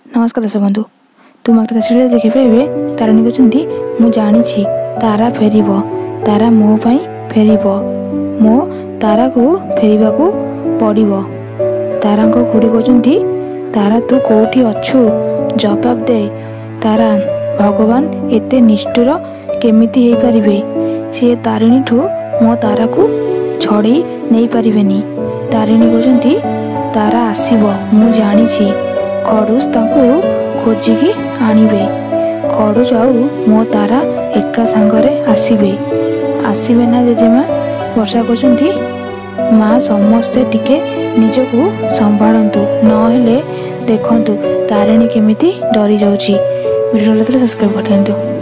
नमस्कार दर्शक बंधु तुम सीरियल देखिपारे तारिणी कहते मु जानी तारा फेर तारा मो फेर मो तारा को फेरवा को पड़ो। तारा खुड़ी कहते तारा तू कौटी अच्छु जवाब दे। तारा भगवान एते निष्ठुर केमिति हो पारे सी तारिणी ठू मो तारा को छड़े नहीं पारे। तारिणी कहते तारा आसब मु जानी खड़ूस तांको खोजिकी आणवे। खड़ूस आउ मो तारा एका सांगरे आसबे ना जेजेमा। वर्षा कहते माँ समस्ते टिके निजको संभालतु नहेले देखंतु तारिणी केमिति डरी जाउची। वीडियो सब्सक्राइब कर दियंतु।